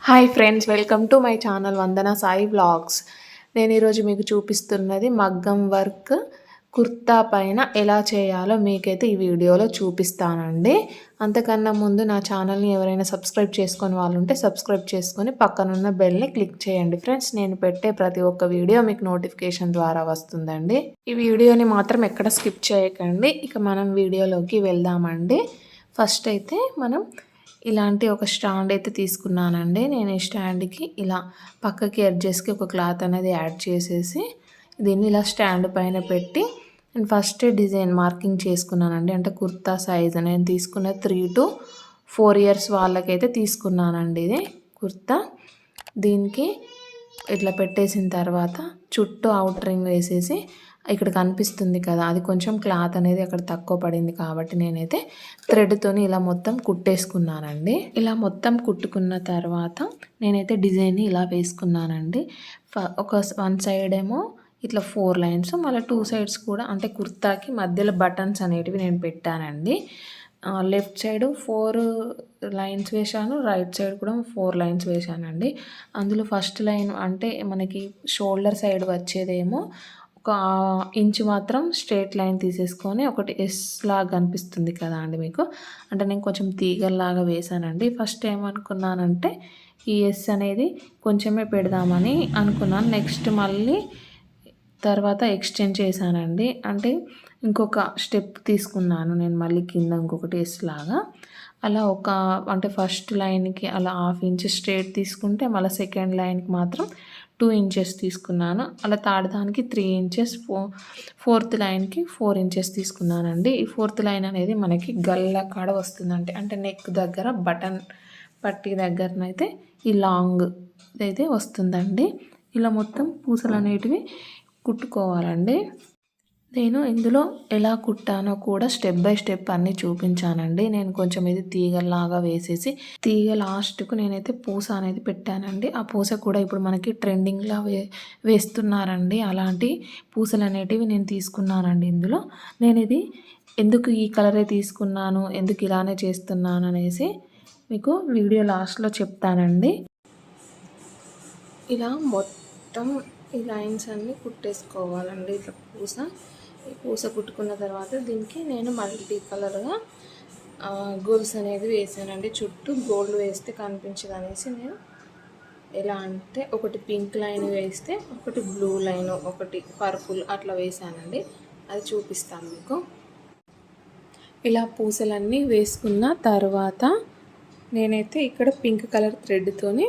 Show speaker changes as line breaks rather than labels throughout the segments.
Hi friends, welcome to my channel Vandana Sai vlogs. నేను ఈరోజు మీకు చూపిస్తున్నది మగ్గం వర్క్ కుర్తా పైన ఎలా చేయాలో మీకైతే ఈ వీడియోలో చూపిస్తానండి. అంతకన్నా ముందు నా ఛానల్ని ఎవరైనా సబ్స్క్రైబ్ చేసుకొని వాళ్ళు ఉంటే సబ్స్క్రైబ్ చేసుకొని పక్కనున్న బెల్ని క్లిక్ చేయండి ఫ్రెండ్స్. నేను పెట్టే ప్రతి ఒక్క వీడియో మీకు నోటిఫికేషన్ ద్వారా వస్తుందండి. ఈ వీడియోని మాత్రం ఎక్కడ స్కిప్ చేయకండి. ఇక మనం వీడియోలోకి వెళ్దామండి. ఫస్ట్ అయితే మనం ఇలాంటి ఒక స్టాండ్ అయితే తీసుకున్నానండి. నేను ఈ స్టాండ్కి ఇలా పక్కకి ఎడ్జెస్కి ఒక క్లాత్ అనేది యాడ్ చేసేసి దీన్ని ఇలా స్టాండ్ పైన పెట్టి నేను ఫస్ట్ డిజైన్ మార్కింగ్ చేసుకున్నానండి. అంటే కుర్తా సైజు నేను తీసుకున్న 3 to 4 years వాళ్ళకైతే తీసుకున్నానండి. ఇది కుర్తా. దీనికి ఇట్లా పెట్టేసిన తర్వాత చుట్టూ అవుటరింగ్ వేసేసి ఇక్కడ కనిపిస్తుంది కదా, అది కొంచెం క్లాత్ అనేది అక్కడ తక్కువ పడింది కాబట్టి నేనైతే థ్రెడ్తోని ఇలా మొత్తం కుట్టేసుకున్నానండి. ఇలా మొత్తం కుట్టుకున్న తర్వాత నేనైతే డిజైన్ని ఇలా వేసుకున్నానండి. ఒక 1 side ఏమో ఇట్లా 4 lines, మళ్ళీ 2 sides కూడా అంటే కుర్తాకి మధ్యలో బటన్స్ అనేటివి నేను పెట్టానండి. లెఫ్ట్ సైడ్ 4 lines వేశాను, రైట్ సైడ్ కూడా 4 lines వేశానండి. అందులో ఫస్ట్ లైన్ అంటే మనకి షోల్డర్ సైడ్ వచ్చేదేమో ఒక ఇంచ్ మాత్రం స్ట్రేట్ లైన్ తీసేసుకొని ఒకటి ఎస్ లాగా కనిపిస్తుంది కదా అండి మీకు, అంటే నేను కొంచెం తీగల్లాగా వేసానండి. ఫస్ట్ ఏమనుకున్నానంటే ఈ ఎస్ అనేది కొంచెమే పెడదామని అనుకున్నాను. నెక్స్ట్ మళ్ళీ తర్వాత ఎక్స్టెండ్ చేశానండి. అంటే ఇంకొక స్టెప్ తీసుకున్నాను నేను మళ్ళీ కింద ఇంకొకటి ఎస్ లాగా. అలా అంటే ఫస్ట్ లైన్కి అలా 1/2 inch స్ట్రేట్ తీసుకుంటే మళ్ళీ సెకండ్ లైన్కి మాత్రం 2 inches తీసుకున్నాను. అలా థర్డ్ దానికి 3 inches, ఫోర్త్ లైన్కి 4 inches తీసుకున్నానండి. ఈ ఫోర్త్ లైన్ అనేది మనకి గల్ల కాడ వస్తుందంటే అంటే నెక్ దగ్గర బటన్ పట్టి దగ్గరనైతే ఈ లాంగ్ అయితే వస్తుందండి. ఇలా మొత్తం పూసలు అనేటివి కుట్టుకోవాలండి. నేను ఇందులో ఎలా కుట్టానో కూడా స్టెప్ బై స్టెప్ అన్నీ చూపించానండి. నేను కొంచెం ఇది తీగల్లాగా వేసేసి తీగ లాస్ట్కు నేనైతే పూస అనేది పెట్టానండి. ఆ పూస కూడా ఇప్పుడు మనకి ట్రెండింగ్లా వేస్తున్నారండి. అలాంటి పూసలు అనేటివి నేను తీసుకున్నానండి. ఇందులో నేను ఇది ఎందుకు ఈ కలరే తీసుకున్నాను, ఎందుకు ఇలానే చేస్తున్నాను అనేసి మీకు వీడియో లాస్ట్లో చెప్తానండి. ఇలా మొత్తం ఈ లైన్స్ అన్నీ కుట్టేసుకోవాలండి. ఇట్లా ఈ పూస కుట్టుకున్న తర్వాత దీనికి నేను మల్టీ కలర్గా గోల్స్ అనేది వేసానండి. చుట్టూ గోల్డ్ వేస్తే కనిపించదు అనేసి నేను ఎలా అంటే ఒకటి పింక్ లైన్ వేస్తే ఒకటి బ్లూ లైన్, ఒకటి పర్పుల్ అట్లా వేసానండి. అది చూపిస్తాను మీకు. ఇలా పూసలన్నీ వేసుకున్న తర్వాత నేనైతే ఇక్కడ పింక్ కలర్ థ్రెడ్తోని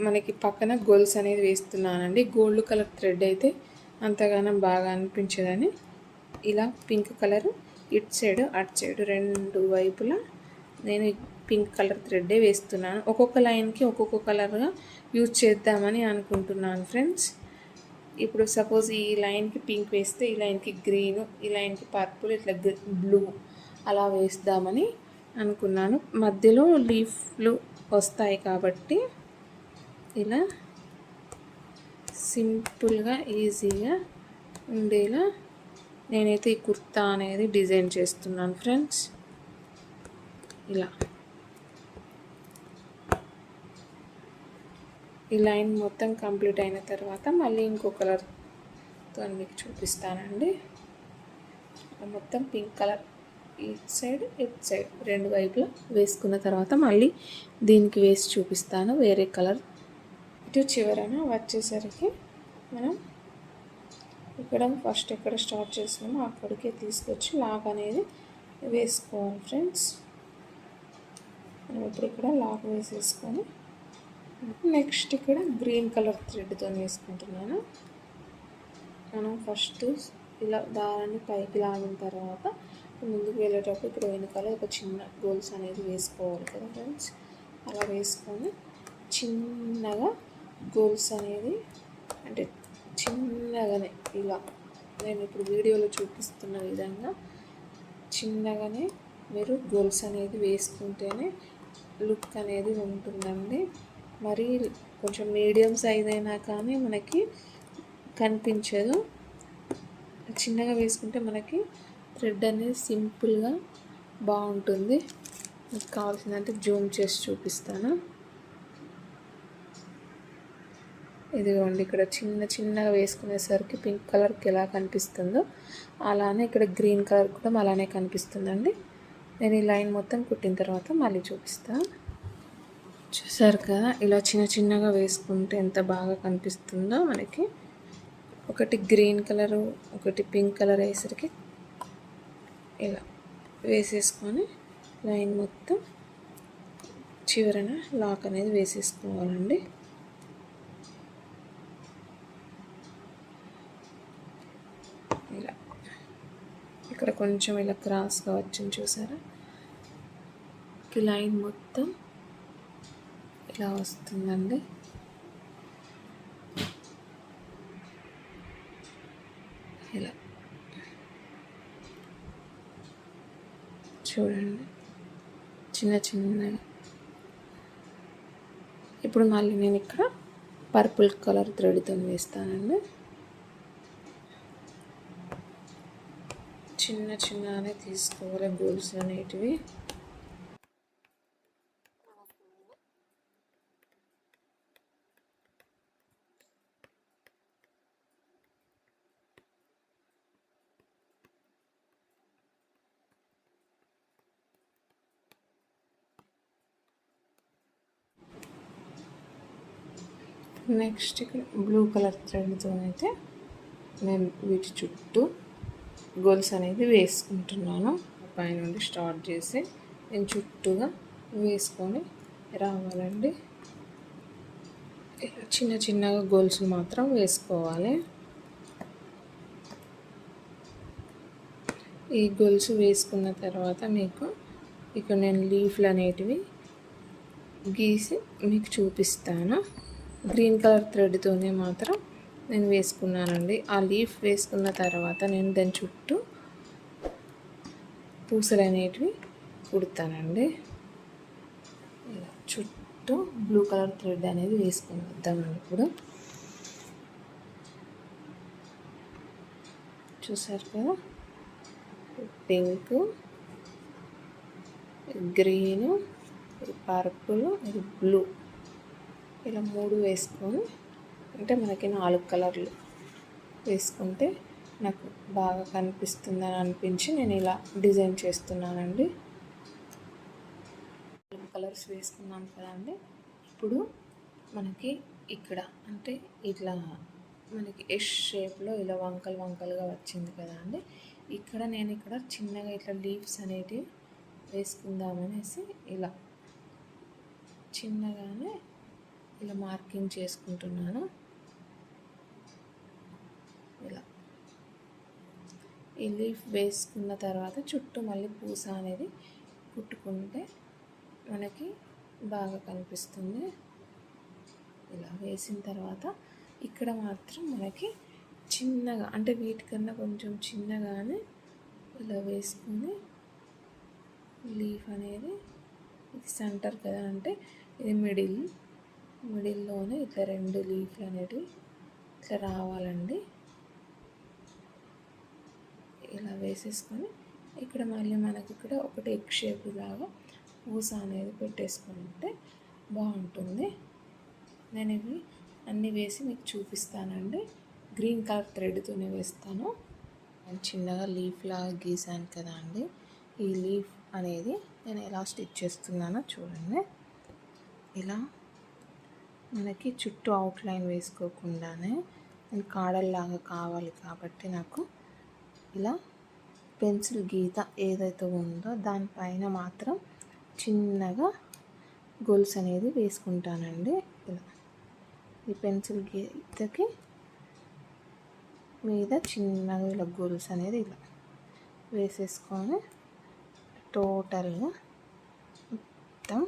మనకి పక్కన గోల్స్ అనేది వేస్తున్నానండి. గోల్డ్ కలర్ థ్రెడ్ అయితే అంతగానం బాగా అనిపించదని ఇలా పింక్ కలర్ ఇటు సైడ్ అటు సైడ్ 2 వైపులా నేను పింక్ కలర్ థ్రెడ్డే వేస్తున్నాను. ఒక్కొక్క లైన్కి ఒక్కొక్క కలర్గా యూజ్ చేద్దామని అనుకుంటున్నాను ఫ్రెండ్స్. ఇప్పుడు సపోజ్ ఈ లైన్కి పింక్ వేస్తే ఈ లైన్కి గ్రీన్, ఈ లైన్కి పర్పుల్, ఇట్లా బ్లూ అలా వేద్దామని అనుకున్నాను. మధ్యలో లీఫ్లు వస్తాయి కాబట్టి ఇలా సింపుల్గా ఈజీగా ఉండేలా నేనైతే ఈ కుర్తా అనేది డిజైన్ చేస్తున్నాను ఫ్రెండ్స్. ఇలా ఈ లైన్ మొత్తం కంప్లీట్ అయిన తర్వాత మళ్ళీ ఇంకో కలర్తో మీకు చూపిస్తానండి. మొత్తం పింక్ కలర్ ఇటు సైడ్ 2 వైపులా వేసుకున్న తర్వాత మళ్ళీ దీనికి వేసి చూపిస్తాను వేరే కలర్. ఇటు చివరన వచ్చేసరికి మనం ఇక్కడ ఫస్ట్ ఎక్కడ స్టార్ట్ చేసినామో అక్కడికే తీసుకొచ్చి లాక్ అనేది వేసుకోవాలి ఫ్రెండ్స్. మనం ఇప్పుడు ఇక్కడ లాక్ వేసేసుకొని నెక్స్ట్ ఇక్కడ గ్రీన్ కలర్ థ్రెడ్తో వేసుకుంటున్నాను. మనం ఫస్ట్ ఇలా దారాన్ని పైకి లాగిన తర్వాత ముందుకు వెళ్ళేటప్పుడు ఇప్పుడు వెనకాల ఒక చిన్న గోల్స్ అనేది వేసుకోవాలి కదా ఫ్రెండ్స్. అలా వేసుకొని చిన్నగా గోల్స్ అనేది అంటే చిన్నగానే ఇలా నేను ఇప్పుడు వీడియోలో చూపిస్తున్న విధంగా చిన్నగానే మీరు గోల్స్ అనేది వేసుకుంటేనే లుక్ అనేది ఉంటుందండి. మరి కొంచెం మీడియం సైజ్ అయినా కానీ మనకి కనిపించదు. చిన్నగా వేసుకుంటే మనకి థ్రెడ్ అనేది సింపుల్గా బాగుంటుంది. మీకు కావాల్సిందంటే జూమ్ చేసి చూపిస్తాను. ఇదిగోండి ఇక్కడ చిన్నగా వేసుకునేసరికి పింక్ కలర్కి ఎలా కనిపిస్తుందో అలానే ఇక్కడ గ్రీన్ కలర్ కూడా అలానే కనిపిస్తుందండి. నేను ఈ లైన్ మొత్తం కుట్టిన తర్వాత మళ్ళీ చూపిస్తాను. చూసారు కదా, ఇలా చిన్నగా వేసుకుంటే ఎంత బాగా కనిపిస్తుందో మనకి. ఒకటి గ్రీన్ కలరు, ఒకటి పింక్ కలర్ వేసరికి ఇలా వేసేసుకొని లైన్ మొత్తం చివరన లాక్ అనేది వేసేసుకోవాలండి. ఇలా ఇక్కడ కొంచెం ఇలా క్రాస్గా వచ్చింది చూసారా, ఈ లైన్ మొత్తం ఇలా వస్తుందండి. ఇలా చూడండి చిన్నగా. ఇప్పుడు మళ్ళీ నేను ఇక్కడ పర్పుల్ కలర్ థ్రెడ్తో వేస్తానండి. చిన్నగానే తీసుకోవాలి గోల్స్ అనేటివి. నెక్స్ట్ ఇక్కడ బ్లూ కలర్ థ్రెడ్తో అయితే నేను వీటి చుట్టూ గోల్స్ అనేది వేసుకుంటున్నాను. పైనుండి స్టార్ట్ చేసి నేను చుట్టూగా వేసుకొని రావాలండి. చిన్నగా గోల్స్ మాత్రం వేసుకోవాలి. ఈ గోల్స్ వేసుకున్న తర్వాత మీకు ఇక్కడ నేను లీఫ్లు అనేటివి గీసి మీకు చూపిస్తాను. గ్రీన్ కలర్ థ్రెడ్తోనే మాత్రం నేను వేసుకున్నానండి. ఆ లీఫ్ వేసుకున్న తర్వాత నేను దాని చుట్టూ పూసలు అనేటివి కుడతానండి. ఇలా చుట్టూ బ్లూ కలర్ థ్రెడ్ అనేది వేసుకొని వద్దామండి. ఇప్పుడు చూసారు కదా, పింక్, గ్రీను, పర్పుల్, బ్లూ ఇలా 3 వేసుకొని, అంటే మనకి 4 కలర్లు వేసుకుంటే నాకు బాగా కనిపిస్తుందని అనిపించి నేను ఇలా డిజైన్ చేస్తున్నానండి. 4 కలర్స్ వేసుకున్నాం కదండి. ఇప్పుడు మనకి ఇక్కడ అంటే ఇట్లా మనకి ఎస్ షేప్లో ఇలా వంకలుగా వచ్చింది కదా అండి. ఇక్కడ నేను చిన్నగా ఇట్లా లీవ్స్ అనేటివి వేసుకుందామనేసి ఇలా చిన్నగానే ఇలా మార్కింగ్ చేసుకుంటున్నాను. ఇలా ఈ లీఫ్ వేసుకున్న తర్వాత చుట్టూ మళ్ళీ పూస అనేది కుట్టుకుంటే మనకి బాగా కనిపిస్తుంది. ఇలా వేసిన తర్వాత ఇక్కడ మాత్రం మనకి చిన్నగా, అంటే వీటికన్నా కొంచెం చిన్నగానే ఇలా వేసుకొని లీఫ్ అనేది, ఇది సెంటర్ కదా, అంటే ఇది మిడిల్లోనే ఇట్లా 2 లీఫ్లు అనేటివి ఇట్లా రావాలండి. ఇలా వేసేసుకొని ఇక్కడ మళ్ళీ మనకి ఇక్కడ ఒకటి ఎగ్ షేప్ లాగా పూస అనేది పెట్టేసుకుంటే బాగుంటుంది. నేను ఇవి అన్నీ వేసి మీకు చూపిస్తానండి. గ్రీన్ కలర్ థ్రెడ్తోనే వేస్తాను. చిన్నగా లీఫ్ లాగా గీసాను కదా అండి. ఈ లీఫ్ అనేది నేను ఎలా స్టిచ్ చేస్తున్నానో చూడండి. ఇలా మనకి చుట్టూ అవుట్లైన్ వేసుకోకుండానే నేను కాడల్లాగా కావాలి కాబట్టి నాకు ఇలా పెన్సిల్ గీత ఏదైతే ఉందో దానిపైన మాత్రం చిన్నగా గోల్స్ అనేది వేసుకుంటానండి. ఇలా ఈ పెన్సిల్ గీతకి మీద చిన్నగా ఇలా గోల్స్ అనేది ఇలా వేసేసుకొని టోటల్గా మొత్తం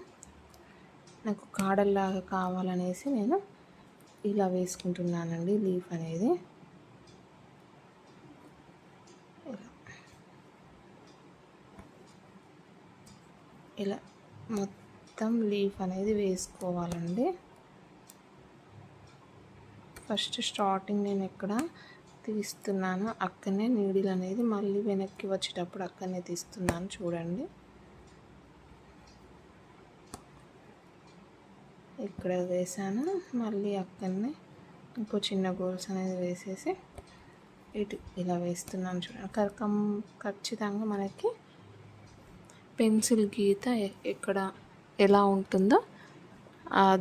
నాకు కాడల్లాగా కావాలనేసి నేను ఇలా వేసుకుంటున్నానండి లీఫ్ అనేది. ఇలా మొత్తం లీఫ్ అనేది వేసుకోవాలండి. ఫస్ట్ స్టార్టింగ్ నేను ఎక్కడ తీస్తున్నాను అక్కడనే నీడిల్ అనేది మళ్ళీ వెనక్కి వచ్చేటప్పుడు అక్కడనే తీస్తున్నాను చూడండి. ఇక్కడ వేసాను, మళ్ళీ అక్కడనే ఇంకో చిన్న గోల్స్ అనేది వేసేసి ఇటు ఇలా వేస్తున్నాను చూడండి. ఖచ్చితంగా మనకి పెన్సిల్ గీత ఎక్కడ ఎలా ఉంటుందో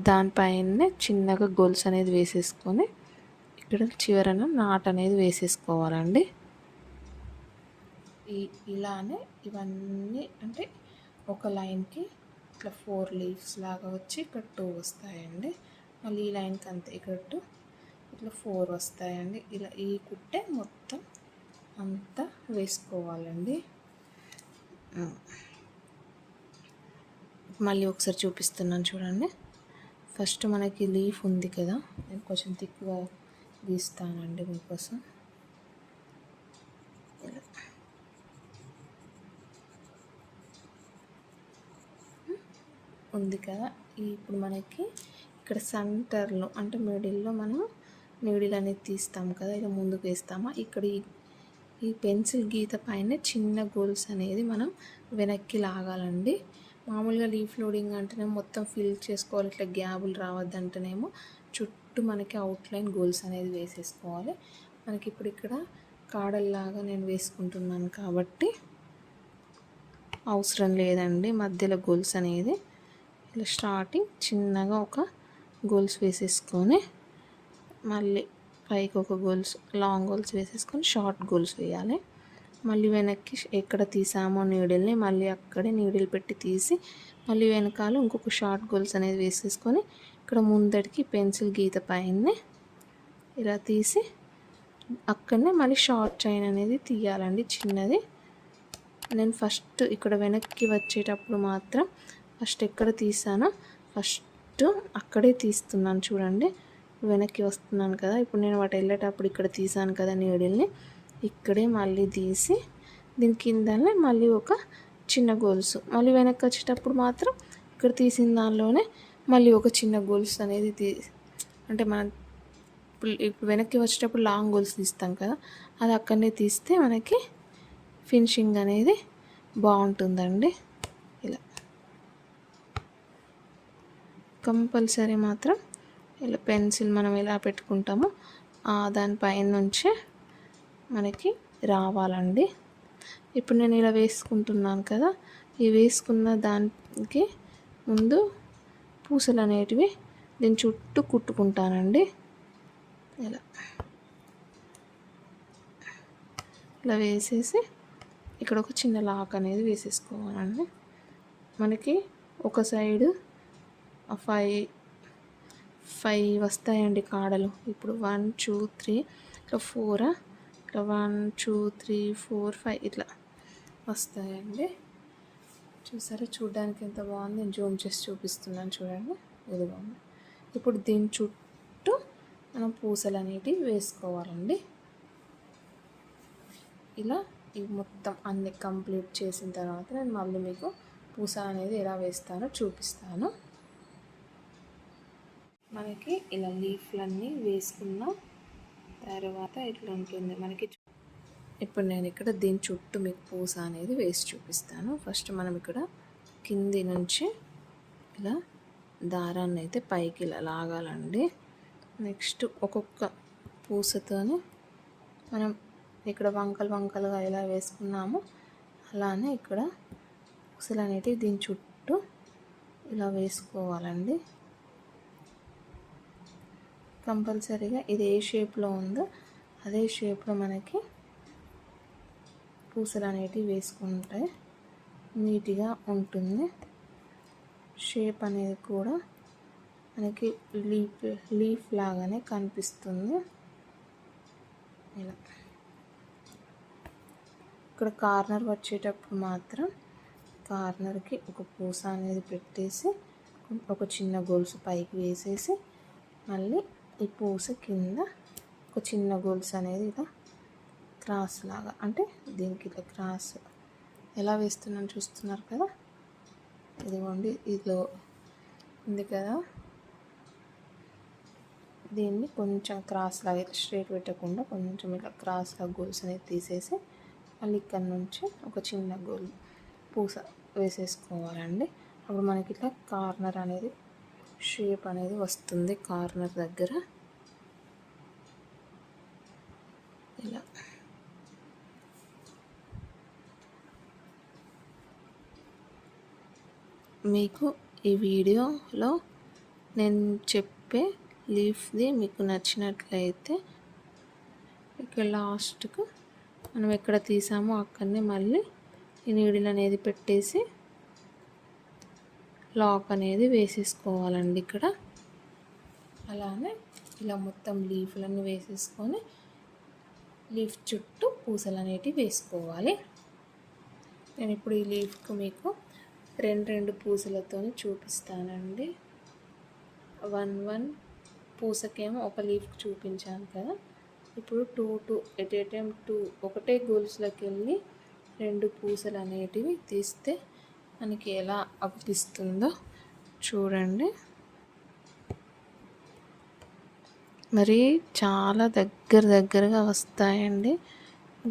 దానిపైనే చిన్నగా గోల్స్ అనేది వేసేసుకొని ఇక్కడ చివరన నాట్ అనేది వేసేసుకోవాలండి. ఇలానే ఇవన్నీ అంటే ఒక లైన్కి ఇట్లా 4 లీవ్స్ లాగా వచ్చి ఇక్కడ 2 వస్తాయండి. మళ్ళీ ఈ లైన్కి అంతే ఇక్కడ 2 ఇట్లా 4 వస్తాయండి. ఇలా ఈ కుట్టే మొత్తం అంతా వేసుకోవాలండి. మళ్ళీ ఒకసారి చూపిస్తున్నాను చూడండి. ఫస్ట్ మనకి లీఫ్ ఉంది కదా, నేను కొంచెం థిక్గా గీస్తానండి మీకోసం. ఉంది కదా, ఇప్పుడు మనకి ఇక్కడ సెంటర్లో అంటే మిడిల్లో మనం నీడిల్ అనేది తీస్తాం కదా, ఇలా ముందుకు వేస్తామా, ఇక్కడ ఈ పెన్సిల్ గీత పైన చిన్న గోల్స్ అనేది మనం వెనక్కి లాగాలండి. మామూలుగా లీఫ్ లోడింగ్ అంటేనే మొత్తం ఫిల్ చేసుకోవాలి, ఇట్లా గ్యాబులు రావద్దంటేనేమో చుట్టూ మనకి అవుట్లైన్ గోల్స్ అనేది వేసేసుకోవాలి. మనకి ఇప్పుడు ఇక్కడ కాడల్లాగా నేను వేసుకుంటున్నాను కాబట్టి అవసరం లేదండి మధ్యలో గోల్స్ అనేది. ఇలా స్టార్టింగ్ చిన్నగా ఒక గోల్స్ వేసేసుకొని మళ్ళీ పైకి ఒక గోల్స్ లాంగ్ గోల్స్ వేసేసుకొని షార్ట్ గోల్స్ వేయాలి. మళ్ళీ వెనక్కి ఎక్కడ తీసామో నీడిల్ని మళ్ళీ అక్కడే నీడిల్ పెట్టి తీసి మళ్ళీ వెనకాల ఇంకొక షార్ట్ గోల్స్ అనేది వేసేసుకొని ఇక్కడ ముందడికి పెన్సిల్ గీత పైన ఇలా తీసి అక్కడనే మళ్ళీ షార్ట్ చైన్ అనేది తీయాలండి చిన్నది. నేను ఫస్ట్ ఇక్కడ వెనక్కి వచ్చేటప్పుడు మాత్రం ఫస్ట్ ఎక్కడ తీసానో ఫస్ట్ అక్కడే తీస్తున్నాను చూడండి. వెనక్కి వస్తున్నాను కదా, ఇప్పుడు నేను వాటి వెళ్ళేటప్పుడు ఇక్కడ తీసాను కదా నీడిల్ని, ఇక్కడే మళ్ళీ తీసి దీని కిందనే మళ్ళీ ఒక చిన్న గోల్స్, మళ్ళీ వెనక్కి వచ్చేటప్పుడు మాత్రం ఇక్కడ తీసిన దానిలోనే మళ్ళీ ఒక చిన్న గోల్స్ అనేది అంటే మనం ఇప్పుడు వెనక్కి వచ్చేటప్పుడు లాంగ్ గోల్స్ తీస్తాం కదా, అది అక్కడనే తీస్తే మనకి ఫినిషింగ్ అనేది బాగుంటుందండి. ఇలా కంపల్సరీ మాత్రం ఇలా పెన్సిల్ మనం ఎలా పెట్టుకుంటామో దానిపైన నుంచే మనకి రావాలండి. ఇప్పుడు నేను ఇలా వేసుకుంటున్నాను కదా, ఈ వేసుకున్న దానికి ముందు పూసలు అనేటివి దీని చుట్టూ కుట్టుకుంటానండి. ఇలా వేసేసి ఇక్కడ ఒక చిన్న లాక్ అనేది వేసేసుకోవాలండి. మనకి ఒక సైడు 5 వస్తాయండి కాడలు. ఇప్పుడు 1 2 3 ఇట్లా 4 ఇట్లా 1 2 3 4 5 ఇట్లా వస్తాయండి. చూసారా, చూడడానికి ఎంత బాగుంది. నేను జూమ్ చేసి చూపిస్తున్నాను చూడండి, ఇది బాగుంది. ఇప్పుడు దీని చుట్టూ మనం పూసలు అనేటివి వేసుకోవాలండి. ఇలా ఇవి మొత్తం అన్ని కంప్లీట్ చేసిన తర్వాత నేను మళ్ళీ మీకు పూస అనేది ఎలా వేస్తానో చూపిస్తాను. మనకి ఇలా లీఫ్లన్నీ వేసుకున్న తర్వాత ఇట్లా ఉంటుంది మనకి. ఇప్పుడు నేను ఇక్కడ దీని చుట్టూ మీకు పూస అనేది వేసి చూపిస్తాను. ఫస్ట్ మనం ఇక్కడ కింది నుంచి ఇలా దారాన్ని అయితే పైకి ఇలా లాగాలండి. నెక్స్ట్ ఒక్కొక్క పూసతోనే మనం ఇక్కడ వంకలుగా ఎలా వేసుకున్నామో అలానే ఇక్కడ పూసలు అనేటివి దీని చుట్టూ ఇలా వేసుకోవాలండి. కంపల్సరీగా ఇది ఏ షేప్లో ఉందో అదే షేప్లో మనకి పూసలు అనేటివి వేసుకుంటే నీట్గా ఉంటుంది. షేప్ అనేది కూడా మనకి లీఫ్ లాగానే కనిపిస్తుంది. ఇలా ఇక్కడ కార్నర్ వచ్చేటప్పుడు మాత్రం కార్నర్కి ఒక పూస అనేది పెట్టేసి ఒక చిన్న గొలుసు పైకి వేసేసి మళ్ళీ ఈ పూస కింద ఒక చిన్న గొలుసు అనేది ఇలా క్రాస్ లాగా, అంటే దీనికి ఇట్లా క్రాస్ ఎలా వేస్తున్నాను చూస్తున్నారు కదా, ఇదిగోండి ఇదిలో ఉంది కదా, దీన్ని కొంచెం క్రాస్ లాగా ఇట్లా స్ట్రైట్ పెట్టకుండా కొంచెం ఇట్లా క్రాస్ లాగా గోల్స్ అనేది తీసేసి మళ్ళీ ఇక్కడ నుంచి ఒక చిన్న గోల్ పూస వేసేసుకోవాలండి. అప్పుడు మనకి ఇట్లా కార్నర్ అనేది షేప్ అనేది వస్తుంది కార్నర్ దగ్గర. మీకు ఈ వీడియోలో నేను చెప్పే లీఫ్ది మీకు నచ్చినట్లయితే ఇక్కడ లాస్ట్కు మనం ఎక్కడ తీసామో అక్కడనే మళ్ళీ ఈ నీడిల్ అనేది పెట్టేసి లాక్ అనేది వేసేసుకోవాలండి. ఇక్కడ అలానే ఇలా మొత్తం లీఫ్లన్నీ వేసేసుకొని లీఫ్ చుట్టూ పూసలు అనేటివి వేసుకోవాలి. నేను ఇప్పుడు ఈ లీఫ్కు మీకు రెండు పూసలతో చూపిస్తానండి. 1 పూసకేమో ఒక లీఫ్ చూపించాను కదా, ఇప్పుడు 2 ఎట్ ఏ టైం 2 ఒకటే గోల్స్లోకి వెళ్ళి 2 పూసలు అనేటివి తీస్తే మనకి ఎలా అనిపిస్తుందో చూడండి. మరి చాలా దగ్గరగా వస్తాయండి,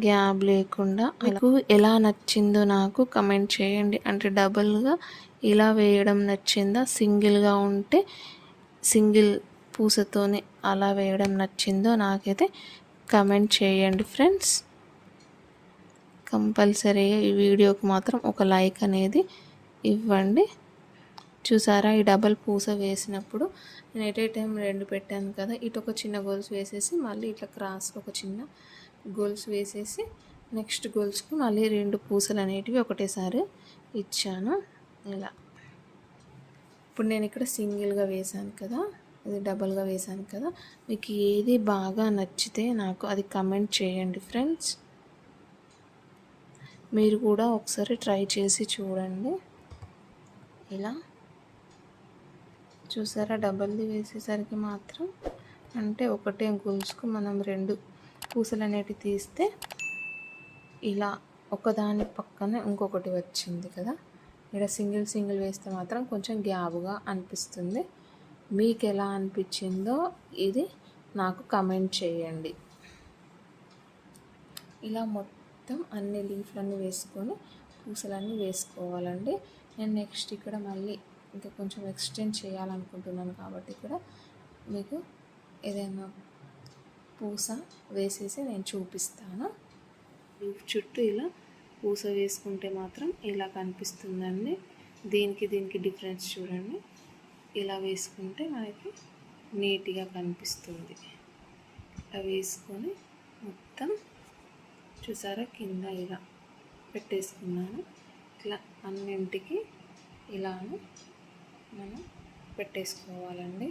గ్యాప్ లేకుండా. మీకు ఎలా నచ్చిందో నాకు కమెంట్ చేయండి. అంటే డబుల్గా ఇలా వేయడం నచ్చిందా, సింగిల్గా ఉంటే సింగిల్ పూసతోనే అలా వేయడం నచ్చిందో నాకైతే కమెంట్ చేయండి ఫ్రెండ్స్. కంపల్సరీగా ఈ వీడియోకి మాత్రం ఒక లైక్ అనేది ఇవ్వండి. చూసారా, ఈ డబల్ పూస వేసినప్పుడు నేను ఎట్ ఏ టైం 2 పెట్టాను కదా, ఇటు ఒక చిన్న గోల్స్ వేసేసి మళ్ళీ ఇట్లా క్రాస్లో ఒక చిన్న గోల్స్ వేసేసి నెక్స్ట్ గోల్స్కి మళ్ళీ 2 పూసలు అనేటివి ఒకటేసారి ఇచ్చాను. ఇలా ఇప్పుడు నేను ఇక్కడ సింగిల్గా వేసాను కదా, ఇది డబల్గా వేసాను కదా, మీకు ఏది బాగా నచ్చితే నాకు అది కమెంట్ చేయండి ఫ్రెండ్స్. మీరు కూడా ఒకసారి ట్రై చేసి చూడండి. ఇలా చూసారా, డబల్ది వేసేసరికి మాత్రం అంటే ఒకటే గోల్స్కు మనం 2 పూసలు అనేటివి తీస్తే ఇలా ఒకదాని పక్కనే ఇంకొకటి వచ్చింది కదా. ఇక్కడ సింగిల్ వేస్తే మాత్రం కొంచెం గ్యాప్గా అనిపిస్తుంది. మీకు ఎలా అనిపించిందో ఇది నాకు కమెంట్ చేయండి. ఇలా మొత్తం అన్ని లీఫ్లన్నీ వేసుకొని పూసలన్నీ వేసుకోవాలండి. నేను నెక్స్ట్ ఇక్కడ మళ్ళీ ఇంకా కొంచెం ఎక్స్టెండ్ చేయాలనుకుంటున్నాను కాబట్టి ఇక్కడ మీకు ఏదైనా పూస వేసేసి నేను చూపిస్తాను. లీఫ్ చుట్టూ ఇలా పూస వేసుకుంటే మాత్రం ఇలా కనిపిస్తుందండి. దీనికి డిఫరెన్స్ చూడండి. ఇలా వేసుకుంటే మనకి నీట్గా కనిపిస్తుంది. ఇలా వేసుకొని మొత్తం చూసారా, కింద ఇలా పెట్టేసుకున్నాను. ఇట్లా అన్నింటికి ఇలాను మనం పెట్టేసుకోవాలండి.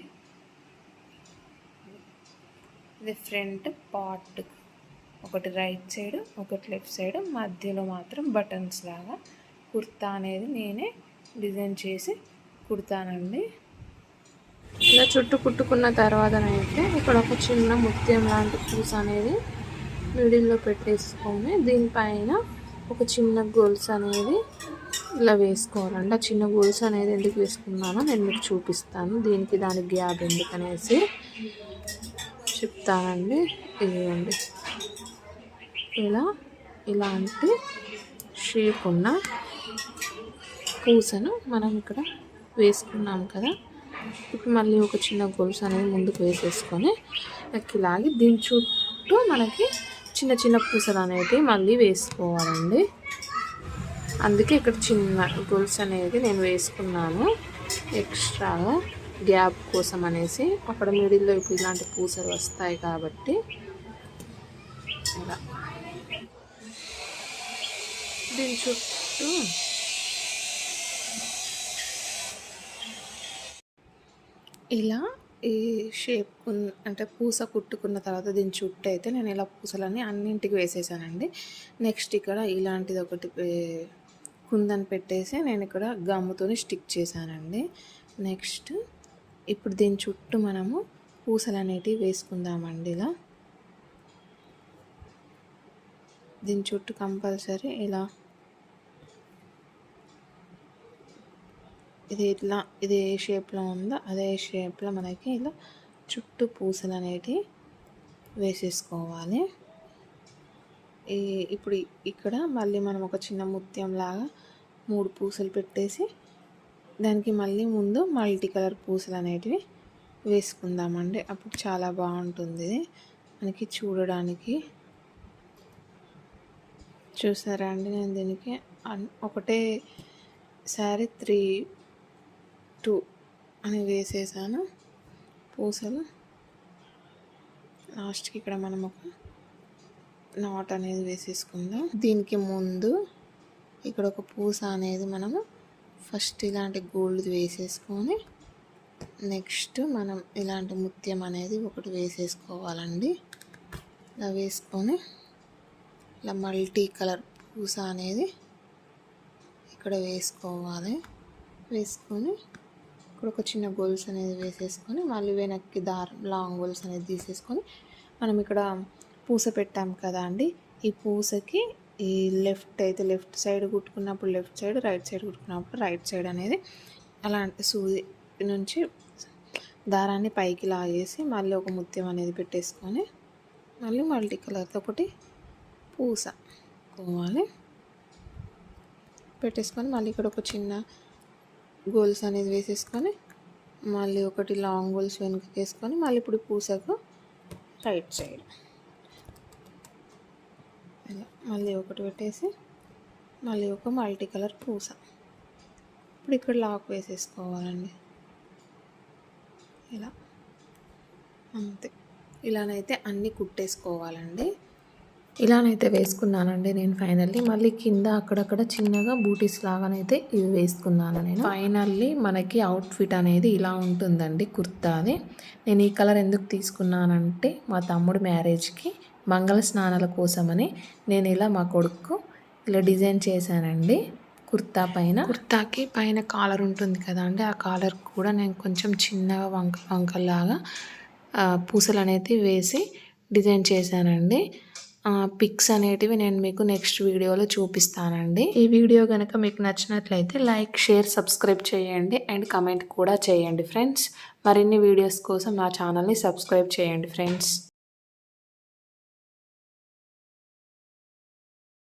ఇది ఫ్రంట్ పార్ట్, ఒకటి రైట్ సైడ్ ఒకటి లెఫ్ట్ సైడ్, మధ్యలో మాత్రం బటన్స్ లాగా కుర్తా అనేది నేనే డిజైన్ చేసి కుడతానండి. ఇలా చుట్టూ కుట్టుకున్న తర్వాతనైతే ఇక్కడ ఒక చిన్న ముత్యం లాంటి పూస అనేది మిడిల్లో పెట్టేసుకొని దీనిపైన ఒక చిన్న గోల్స్ అనేది ఇలా వేసుకోవాలండి. ఆ చిన్న గోల్స్ అనేది ఎందుకు వేసుకున్నానో నేను మీకు చూపిస్తాను. దానికి గ్యాప్ ఎందుకనేసి చెప్తానండి. ఇదిగోండి, ఇలాంటి షేప్ ఉన్న పూసను మనం ఇక్కడ వేసుకున్నాం కదా. ఇప్పుడు మళ్ళీ ఒక చిన్న గొలుసు అనేది ముందుకు వేసేసుకొని ఎక్కిలాగి దీని చుట్టూ మనకి చిన్న పూసలు అనేవి మళ్ళీ వేసుకోవాలండి. అందుకే ఇక్కడ చిన్న గొలుసు అనేది నేను వేసుకున్నాను ఎక్స్ట్రాగా గ్యాప్ కోసం అనేసి. అక్కడ మిడిల్లో ఇప్పుడు ఇలాంటి పూసలు వస్తాయి కాబట్టి ఇలా దీని చుట్టూ ఇలా ఈ షేప్ అంటే పూస కుట్టుకున్న తర్వాత దీని చుట్టూ అయితే నేను ఇలా పూసలన్నీ అన్నింటికి వేసేసానండి. నెక్స్ట్ ఇక్కడ ఇలాంటిది ఒకటి కుందని పెట్టేసి నేను ఇక్కడ గమ్ముతోని స్టిక్ చేశానండి. నెక్స్ట్ ఇప్పుడు దీని చుట్టూ మనము పూసలు అనేటివి వేసుకుందామండి. ఇలా దీని చుట్టూ కంపల్సరీ ఇలా ఇది ఏ షేప్లో ఉందో అదే షేప్లో మనకి ఇలా చుట్టూ పూసలు అనేటివి వేసేసుకోవాలి. ఇప్పుడు ఇక్కడ మళ్ళీ మనం ఒక చిన్న ముత్యం లాగా 3 పూసలు పెట్టేసి దానికి మళ్ళీ ముందు మల్టీ కలర్ పూసలు అనేటివి వేసుకుందామండి. అప్పుడు చాలా బాగుంటుంది మనకి చూడడానికి. చూసారా అండి, నేను దీనికి ఒకటే సారీ 3 2 అని వేసేసాను పూసలు. లాస్ట్కి ఇక్కడ మనం ఒక నాట్ అనేది వేసేసుకుందాం. దీనికి ముందు ఇక్కడ ఒక పూస అనేది మనము ఫస్ట్ ఇలాంటి గోల్డ్ వేసేసుకొని నెక్స్ట్ మనం ఇలాంటి ముత్యం అనేది ఒకటి వేసేసుకోవాలండి. ఇలా వేసుకొని ఇలా మల్టీ కలర్ పూస అనేది ఇక్కడ వేసుకోవాలి. వేసుకొని ఇక్కడ ఒక చిన్న గోల్స్ అనేది వేసేసుకొని మళ్ళీ వెనక్కి దారం లాంగ్ గోల్స్ అనేది తీసేసుకొని మనం ఇక్కడ పూస పెట్టాం కదా అండి, ఈ పూసకి ఈ లెఫ్ట్ అయితే లెఫ్ట్ సైడ్ కుట్టుకున్నప్పుడు లెఫ్ట్ సైడ్, రైట్ సైడ్ కుట్టుకున్నప్పుడు రైట్ సైడ్ అనేది అలాంటి సూది నుంచి దారాన్ని పైకి లాగేసి మళ్ళీ ఒక ముత్యం అనేది పెట్టేసుకొని మళ్ళీ మల్టీ కలర్తో ఒకటి పూస కోవాలి. పెట్టేసుకొని మళ్ళీ ఇక్కడ ఒక చిన్న గోల్స్ అనేది వేసేసుకొని మళ్ళీ ఒకటి లాంగ్ గోల్స్ వెనక్కి వేసుకొని మళ్ళీ ఇప్పుడు పూసకు రైట్ సైడ్ ఇలా మళ్ళీ ఒకటి పెట్టేసి మళ్ళీ ఒక మల్టీ కలర్ పూస. ఇప్పుడు ఇక్కడ లాక్ వేసేసుకోవాలండి. ఇలా అంతే. ఇలానైతే అన్నీ కుట్టేసుకోవాలండి. ఇలానైతే వేసుకున్నానండి నేను ఫైనల్లీ. మళ్ళీ కింద అక్కడక్కడ చిన్నగా బూటీస్ లాగానైతే ఇవి వేసుకున్నాను నేను. ఫైనల్లీ మనకి అవుట్ఫిట్ అనేది ఇలా ఉంటుందండి కుర్తాది. నేను ఈ కలర్ ఎందుకు తీసుకున్నానంటే మా తమ్ముడు మ్యారేజ్కి మంగళ స్నానాల కోసమని నేను ఇలా మా కొడుకు ఇలా డిజైన్ చేశానండి కుర్తా పైన. కుర్తాకి పైన కాలర్ ఉంటుంది కదా అండి, ఆ కాలర్ కూడా నేను కొంచెం చిన్నగా వంకల్లాగా పూసలు అనేది వేసి డిజైన్ చేశానండి. పిక్స్ అనేటివి నేను మీకు నెక్స్ట్ వీడియోలో చూపిస్తానండి. ఈ వీడియో కనుక మీకు నచ్చినట్లయితే లైక్, షేర్, సబ్స్క్రైబ్ చేయండి అండ్ కమెంట్ కూడా చేయండి ఫ్రెండ్స్. మరిన్ని వీడియోస్ కోసం నా ఛానల్ని సబ్స్క్రైబ్ చేయండి ఫ్రెండ్స్.